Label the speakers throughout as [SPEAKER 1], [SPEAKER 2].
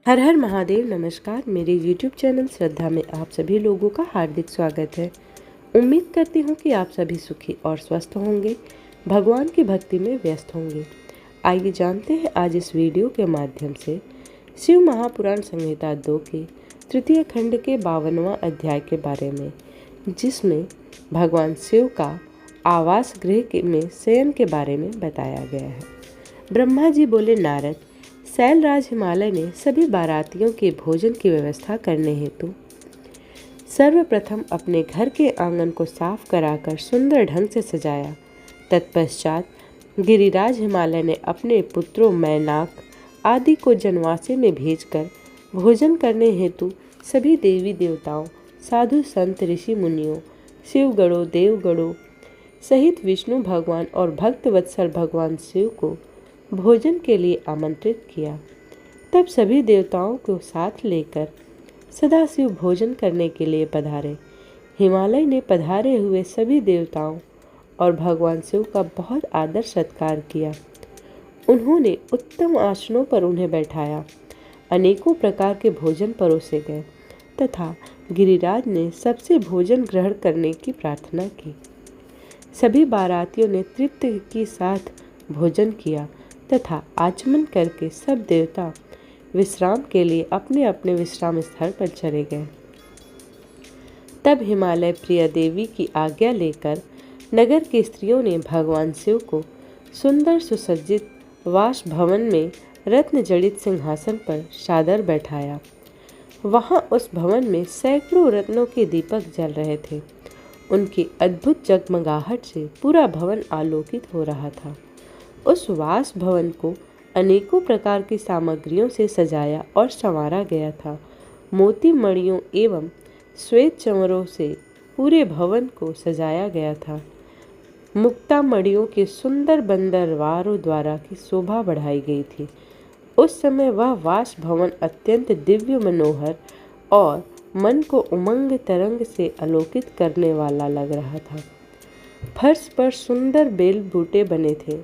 [SPEAKER 1] हर हर महादेव। नमस्कार। मेरे YouTube channel श्रद्धा में आप सभी लोगों का हार्दिक स्वागत है। उम्मीद करती हूँ कि आप सभी सुखी और स्वस्थ होंगे, भगवान की भक्ति में व्यस्त होंगे। आइए जानते हैं आज इस वीडियो के माध्यम से शिव महापुराण संहिता 2 के तृतीय खंड के 52वां अध्याय के बारे में, जिसमें भगवान शिव का आवास गृह में शयन के बारे में बताया गया है। ब्रह्मा जी बोले, नारद, शैलराज हिमालय ने सभी बारातियों के भोजन की व्यवस्था करने हेतु सर्वप्रथम अपने घर के आंगन को साफ कराकर सुंदर ढंग से सजाया। तत्पश्चात गिरिराज हिमालय ने अपने पुत्रों मैनाक आदि को जनवासे में भेजकर भोजन करने हेतु सभी देवी देवताओं, साधु संत, ऋषि मुनियों, शिवगणों, देवगणों सहित विष्णु भगवान और भक्त वत्सल भगवान शिव को भोजन के लिए आमंत्रित किया। तब सभी देवताओं को साथ लेकर सदाशिव भोजन करने के लिए पधारे। हिमालय ने पधारे हुए सभी देवताओं और भगवान शिव का बहुत आदर सत्कार किया। उन्होंने उत्तम आसनों पर उन्हें बैठाया। अनेकों प्रकार के भोजन परोसे गए तथा गिरिराज ने सबसे भोजन ग्रहण करने की प्रार्थना की। सभी बारातियों ने तृप्ति के साथ भोजन किया तथा आचमन करके सब देवता विश्राम के लिए अपने अपने विश्राम स्थल पर चले गए। तब हिमालय प्रिय देवी की आज्ञा लेकर नगर की स्त्रियों ने भगवान शिव को सुंदर सुसज्जित वास भवन में रत्न जड़ित सिंहासन पर सादर बैठाया। वहां उस भवन में सैकड़ों रत्नों के दीपक जल रहे थे। उनकी अद्भुत जगमगाहट से पूरा भवन आलोकित हो रहा था। उस वास भवन को अनेकों प्रकार की सामग्रियों से सजाया और संवारा गया था। मोती मणियों एवं श्वेत चंवरों से पूरे भवन को सजाया गया था। मुक्ता मणियों के सुंदर बंदरवारों द्वारा की शोभा बढ़ाई गई थी। उस समय वह वास भवन अत्यंत दिव्य, मनोहर और मन को उमंग तरंग से आलोकित करने वाला लग रहा था। फर्श पर सुंदर बेल बूटे बने थे।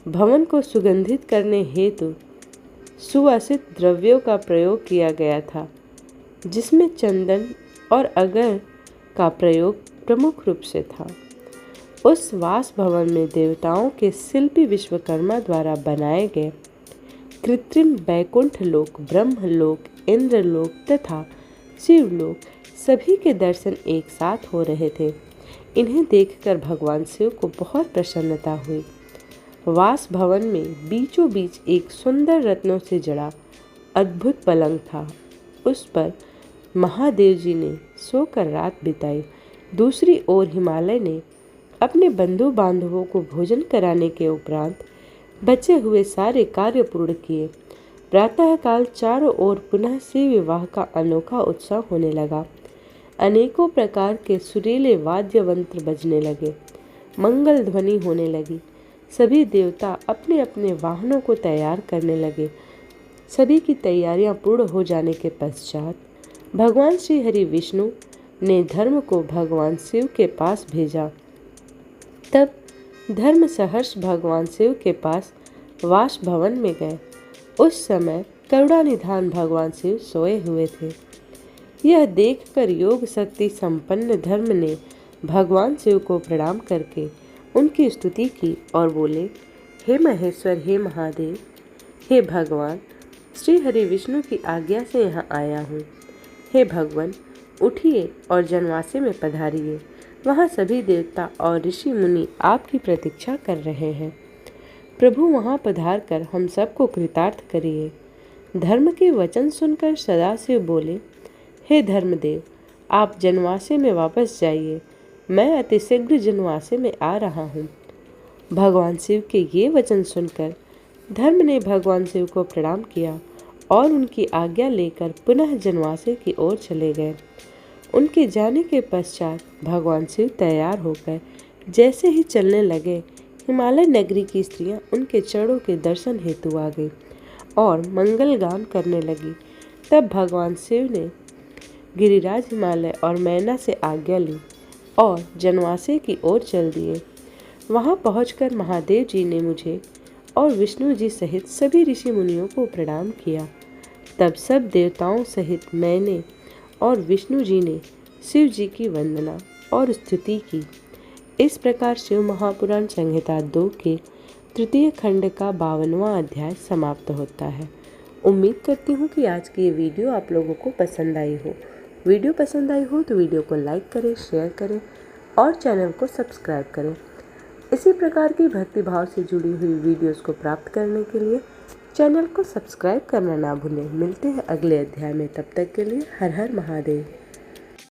[SPEAKER 1] भवन को सुगंधित करने हेतु सुवासित द्रव्यों का प्रयोग किया गया था, जिसमें चंदन और अगर का प्रयोग प्रमुख रूप से था। उस वास भवन में देवताओं के शिल्पी विश्वकर्मा द्वारा बनाए गए कृत्रिम बैकुंठ लोक, ब्रह्मलोक, इंद्रलोक तथा शिवलोक सभी के दर्शन एक साथ हो रहे थे। इन्हें देखकर भगवान शिव को बहुत प्रसन्नता हुई। वास भवन में बीचों बीच एक सुंदर रत्नों से जड़ा अद्भुत पलंग था। उस पर महादेव जी ने सोकर रात बिताई। दूसरी ओर हिमालय ने अपने बंधु बांधवों को भोजन कराने के उपरांत बचे हुए सारे कार्य पूर्ण किए। प्रातःकाल चारों ओर पुनः शिव विवाह का अनोखा उत्सव होने लगा। अनेकों प्रकार के सुरीले वाद्य यंत्र बजने लगे, मंगल ध्वनि होने लगी। सभी देवता अपने अपने वाहनों को तैयार करने लगे। सभी की तैयारियां पूर्ण हो जाने के पश्चात भगवान श्री हरि विष्णु ने धर्म को भगवान शिव के पास भेजा। तब धर्म सहर्ष भगवान शिव के पास वास भवन में गए। उस समय करुणानिधान भगवान शिव सोए हुए थे। यह देखकर योग शक्ति संपन्न धर्म ने भगवान शिव को प्रणाम करके उनकी स्तुति की और बोले, हे महेश्वर, हे महादेव, हे भगवान, श्री हरि विष्णु की आज्ञा से यहाँ आया हूँ। हे भगवान, उठिए और जनवासे में पधारिए। वहाँ सभी देवता और ऋषि मुनि आपकी प्रतीक्षा कर रहे हैं। प्रभु वहाँ पधार कर हम सबको कृतार्थ करिए। धर्म के वचन सुनकर सदाशिव बोले, हे धर्मदेव, आप जनवासे में वापस जाइए। मैं अतिशीघ्र जनवासे में आ रहा हूँ। भगवान शिव के ये वचन सुनकर धर्म ने भगवान शिव को प्रणाम किया और उनकी आज्ञा लेकर पुनः जनवासे की ओर चले गए। उनके जाने के पश्चात भगवान शिव तैयार होकर जैसे ही चलने लगे, हिमालय नगरी की स्त्रियां उनके चरणों के दर्शन हेतु आ गई और मंगल गान करने लगी। तब भगवान शिव ने गिरिराज, हिमालय और मैना से आज्ञा ली और जनवासे की ओर चल दिए। वहां पहुंचकर महादेव जी ने मुझे और विष्णु जी सहित सभी ऋषि मुनियों को प्रणाम किया तब सब देवताओं सहित मैंने और विष्णु जी ने शिव जी की वंदना और स्तुति की। इस प्रकार शिव महापुराण संहिता 2 के तृतीय खंड का 52वां अध्याय समाप्त होता है। उम्मीद करती हूँ कि आज की ये वीडियो आप लोगों को पसंद आई हो। वीडियो पसंद आई हो तो वीडियो को लाइक करें, शेयर करें और चैनल को सब्सक्राइब करें। इसी प्रकार की भक्तिभाव से जुड़ी हुई वीडियोस को प्राप्त करने के लिए चैनल को सब्सक्राइब करना ना भूलें। मिलते हैं अगले अध्याय में, तब तक के लिए हर हर महादेव।